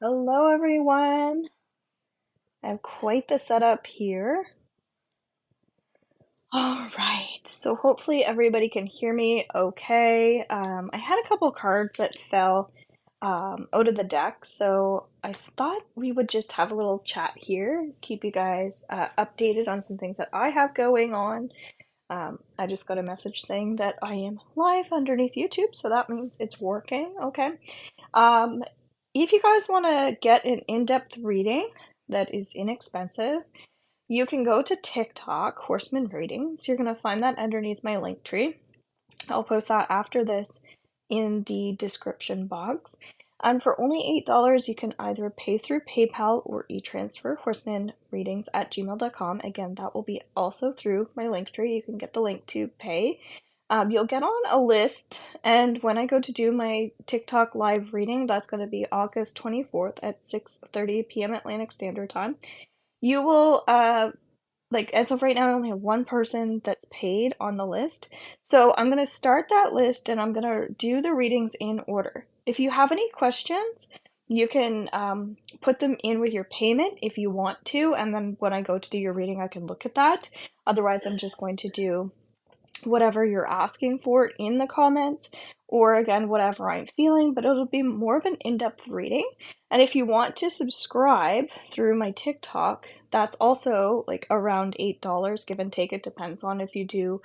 Hello, everyone. I have quite the setup here. All right, so hopefully everybody can hear me okay. I had a couple cards that fell out of the deck, so I thought we would just have a little chat here, keep you guys updated on some things that I have going on. I just got a message saying that I am live underneath YouTube, so that means it's working. Okay. Um, if you guys want to get an in-depth reading that is inexpensive, you can go to TikTok, Horsman Readings. You're going to find that underneath my link tree. I'll post that after this in the description box. And for only $8, you can either pay through PayPal or e-transfer horsemanreadings@gmail.com. Again, that will be also through my link tree. You can get the link to pay. You'll get on a list, and when I go to do my TikTok live reading, that's going to be August 24th at 6:30 p.m. Atlantic Standard Time. You will like as of right now, I only have one person that's paid on the list. So I'm gonna start that list and I'm gonna do the readings in order. If you have any questions, you can put them in with your payment if you want to, and then when I go to do your reading, I can look at that. Otherwise, I'm just going to do whatever you're asking for in the comments, or again, whatever I'm feeling, but it'll be more of an in-depth reading. And if you want to subscribe through my TikTok, that's also like around $8, give and take. It depends on if you do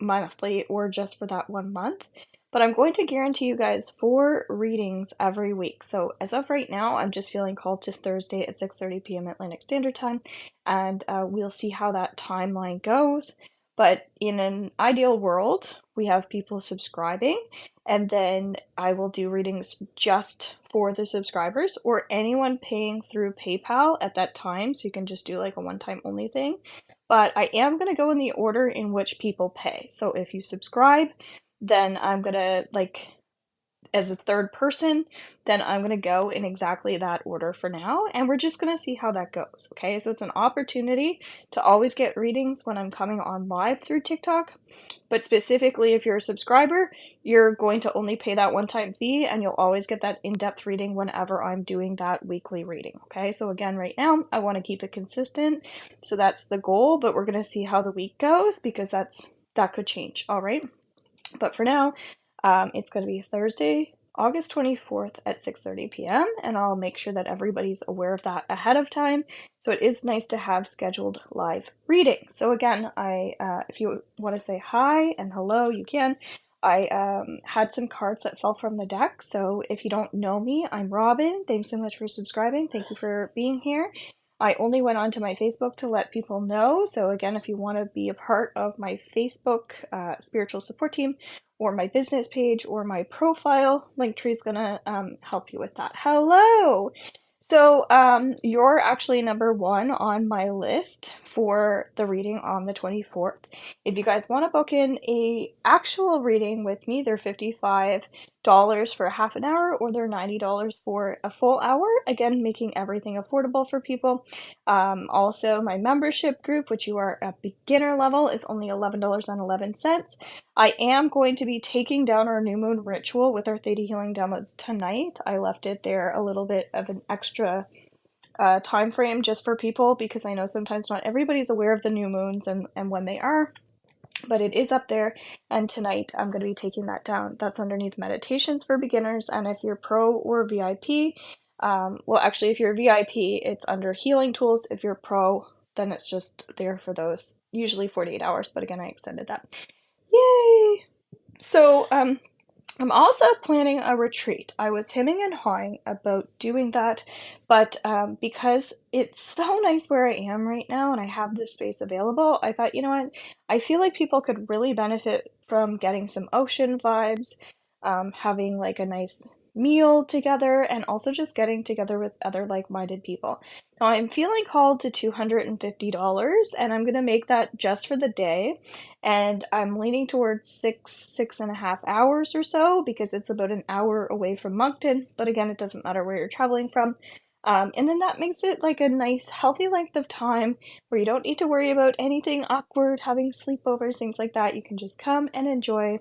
monthly or just for that 1 month. But I'm going to guarantee you guys 4 readings every week. So as of right now, I'm just feeling called to Thursday at 6:30 p.m. Atlantic Standard Time, and we'll see how that timeline goes. But in an ideal world, we have people subscribing, and then I will do readings just for the subscribers or anyone paying through PayPal at that time. So you can just do like a one-time only thing. But I am going to go in the order in which people pay. So if you subscribe, then I'm going to like as a third person, then I'm going to go in exactly that order for now, and we're just going to see how that goes, okay? So it's an opportunity to always get readings when I'm coming on live through TikTok, but specifically if you're a subscriber, you're going to only pay that one-time fee, and you'll always get that in-depth reading whenever I'm doing that weekly reading, okay? So again, right now, I want to keep it consistent, so that's the goal, but we're going to see how the week goes, because that could change, all right? But for now, it's going to be Thursday, August 24th at 6:30 p.m. and I'll make sure that everybody's aware of that ahead of time. So it is nice to have scheduled live readings. So again, if you want to say hi and hello, you can. I had some cards that fell from the deck. So if you don't know me, I'm Robin. Thanks so much for subscribing. Thank you for being here. I only went onto my Facebook to let people know. So again, if you want to be a part of my Facebook spiritual support team, or my business page, or my profile, Linktree is gonna help you with that. Hello! So you're actually number 1 on my list for the reading on the 24th. If you guys want to book in a actual reading with me, they're $55 for half an hour, or they're $90 for a full hour. Again, making everything affordable for people. Also, my membership group, which you are at beginner level, is only $11.11. I am going to be taking down our new moon ritual with our Theta Healing downloads tonight. I left it there a little bit of an extra time frame just for people, because I know sometimes not everybody's aware of the new moons and when they are, but it is up there, and tonight I'm going to be taking that down. That's underneath meditations for beginners, and if you're pro or VIP, well actually if you're VIP it's under healing tools. If you're pro, then it's just there for those usually 48 hours, but again I extended that. Yay! So, I'm also planning a retreat. I was hemming and hawing about doing that, but because it's so nice where I am right now and I have this space available, I thought, you know what? I feel like people could really benefit from getting some ocean vibes, having like a nice meal together, and also just getting together with other like-minded people. Now, I'm feeling called to $250, and I'm going to make that just for the day, and I'm leaning towards 6.5 hours or so, because it's about an hour away from Moncton, but again, it doesn't matter where you're traveling from. And then that makes it like a nice, healthy length of time where you don't need to worry about anything awkward, having sleepovers, things like that. You can just come and enjoy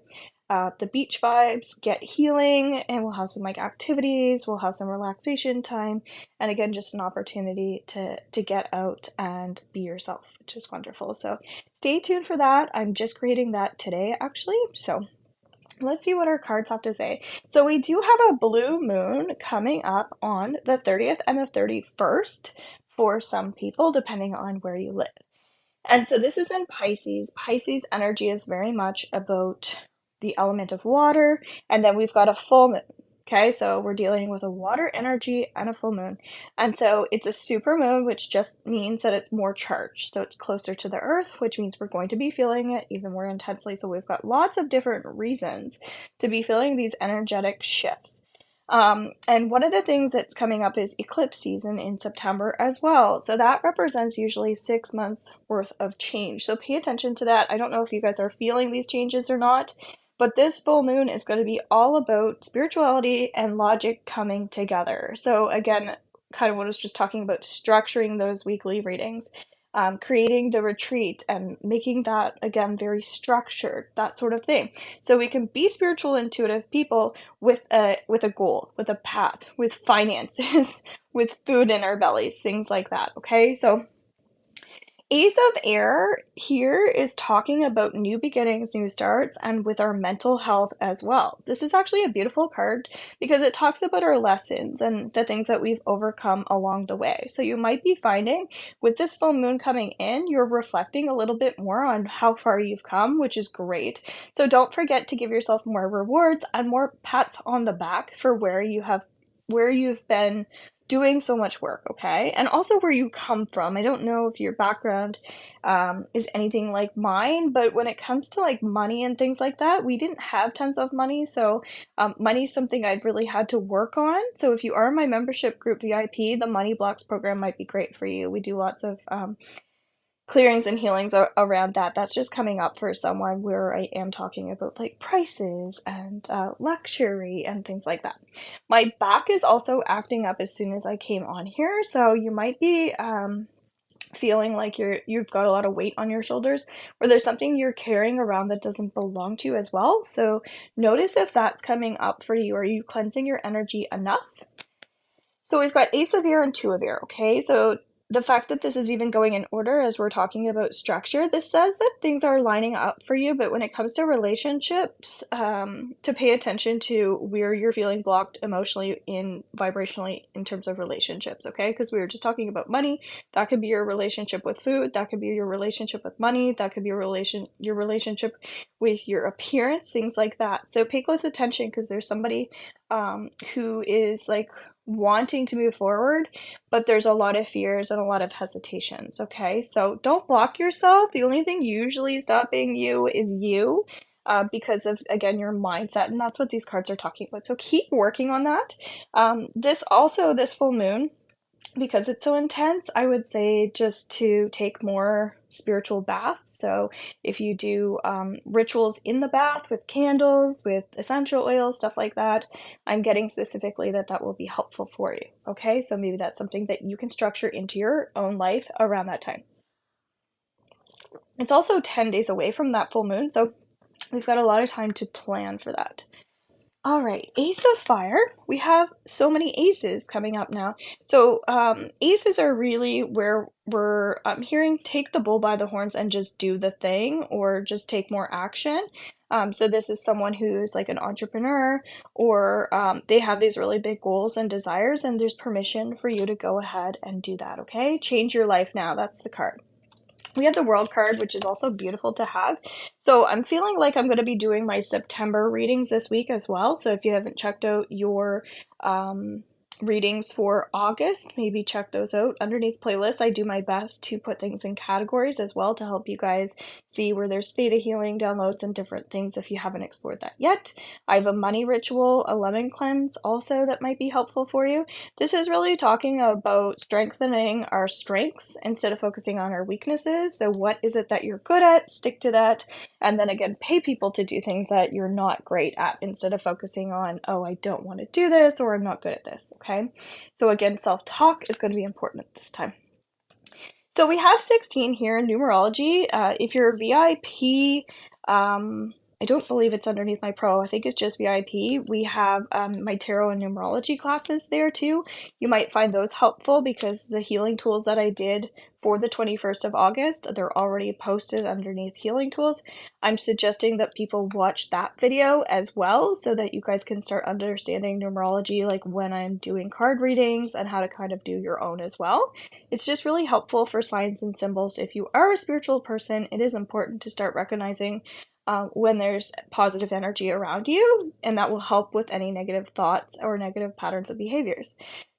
the beach vibes, get healing, and we'll have some like activities, we'll have some relaxation time, and again, just an opportunity to get out and be yourself, which is wonderful. So stay tuned for that. I'm just creating that today, actually. So let's see what our cards have to say. So we do have a blue moon coming up on the 30th and the 31st for some people, depending on where you live. And so this is in Pisces. Pisces energy is very much about the element of water. And then we've got a full moon. Okay, so we're dealing with a water energy and a full moon. And so it's a super moon, which just means that it's more charged. So it's closer to the earth, which means we're going to be feeling it even more intensely. So we've got lots of different reasons to be feeling these energetic shifts. And one of the things that's coming up is eclipse season in September as well. So that represents usually 6 months worth of change. So pay attention to that. I don't know if you guys are feeling these changes or not, but this full moon is going to be all about spirituality and logic coming together. So again, kind of what I was just talking about, structuring those weekly readings, creating the retreat and making that, again, very structured, that sort of thing. So we can be spiritual, intuitive people with a goal, with a path, with finances, with food in our bellies, things like that, okay? So Ace of Air here is talking about new beginnings, new starts, and with our mental health as well. This is actually a beautiful card because it talks about our lessons and the things that we've overcome along the way. So you might be finding with this full moon coming in, you're reflecting a little bit more on how far you've come, which is great. So don't forget to give yourself more rewards and more pats on the back for where you've been doing so much work, okay? And also where you come from. I don't know if your background is anything like mine, but when it comes to like money and things like that, we didn't have tons of money. So money is something I've really had to work on. So if you are my membership group VIP, the Money Blocks program might be great for you. We do lots of clearings and healings around that. That's just coming up for someone where I am talking about like prices and luxury and things like that. My back is also acting up as soon as I came on here, so you might be feeling like you've got a lot of weight on your shoulders, or there's something you're carrying around that doesn't belong to you as well. So notice if that's coming up for you. Are you cleansing your energy enough? So we've got Ace of Air and Two of Air, okay? So the fact that this is even going in order as we're talking about structure, this says that things are lining up for you, but when it comes to relationships, to pay attention to where you're feeling blocked emotionally vibrationally in terms of relationships, okay? Because we were just talking about money. That could be your relationship with food, that could be your relationship with money, that could be your relationship with your appearance, things like that. So pay close attention because there's somebody who is like wanting to move forward, but there's a lot of fears and a lot of hesitations, okay? So don't block yourself. The only thing usually stopping you is you, because of, again, your mindset, and that's what these cards are talking about. So keep working on that. This full moon, because it's so intense, I would say just to take more spiritual baths. So if you do rituals in the bath with candles, with essential oils, stuff like that, I'm getting specifically that will be helpful for you. Okay, so maybe that's something that you can structure into your own life around that time. It's also 10 days away from that full moon, so we've got a lot of time to plan for that. All right, Ace of Fire. We have so many aces coming up now. So aces are really where we're hearing take the bull by the horns and just do the thing, or just take more action. So this is someone who's like an entrepreneur, or they have these really big goals and desires, and there's permission for you to go ahead and do that, okay? Change your life now. That's the card. We have the World card, which is also beautiful to have. So I'm feeling like I'm going to be doing my September readings this week as well. So if you haven't checked out your readings for August, maybe check those out underneath playlists. I do my best to put things in categories as well to help you guys see where there's theta healing downloads and different things if you haven't explored that yet. I have a money ritual, a lemon cleanse also that might be helpful for you. This is really talking about strengthening our strengths instead of focusing on our weaknesses. So what is it that you're good at? Stick to that. And then again, pay people to do things that you're not great at instead of focusing on, oh, I don't want to do this, or I'm not good at this, okay? So again, self-talk is going to be important this time. So we have 16 here in numerology. If you're a VIP, I don't believe it's underneath my pro. I think it's just VIP. We have my tarot and numerology classes there too. You might find those helpful because the healing tools that I did for the 21st of August, they're already posted underneath healing tools. I'm suggesting that people watch that video as well so that you guys can start understanding numerology, like when I'm doing card readings and how to kind of do your own as well. It's just really helpful for signs and symbols. If you are a spiritual person, it is important to start recognizing when there's positive energy around you, and that will help with any negative thoughts or negative patterns of behaviors.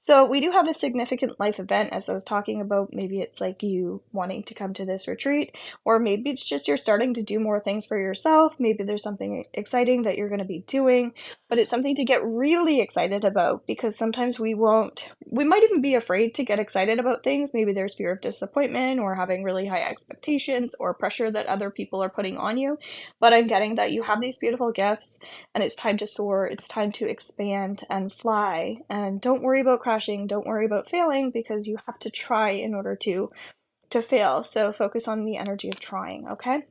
So we do have a significant life event, as I was talking about. Maybe it's like you wanting to come to this retreat, or maybe it's just you're starting to do more things for yourself. Maybe there's something exciting that you're going to be doing, but it's something to get really excited about, because sometimes we might even be afraid to get excited about things. Maybe there's fear of disappointment or having really high expectations or pressure that other people are putting on you. But I'm getting that you have these beautiful gifts and it's time to soar, it's time to expand and fly. And don't worry about crashing, don't worry about failing, because you have to try in order to fail. So focus on the energy of trying, okay?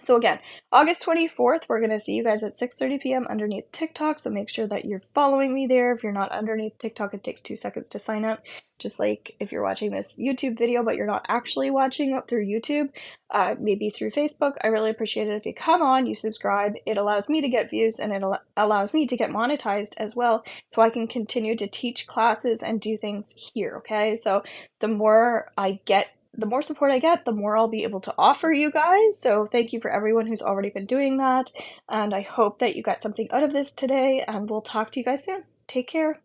So again, August 24th, we're going to see you guys at 6:30 p.m. underneath TikTok, so make sure that you're following me there. If you're not underneath TikTok, it takes 2 seconds to sign up, just like if you're watching this YouTube video, but you're not actually watching it through YouTube, maybe through Facebook. I really appreciate it if you come on, you subscribe. It allows me to get views, and it allows me to get monetized as well, so I can continue to teach classes and do things here, okay? So the more support I get, the more I'll be able to offer you guys. So thank you for everyone who's already been doing that. And I hope that you got something out of this today, and we'll talk to you guys soon. Take care.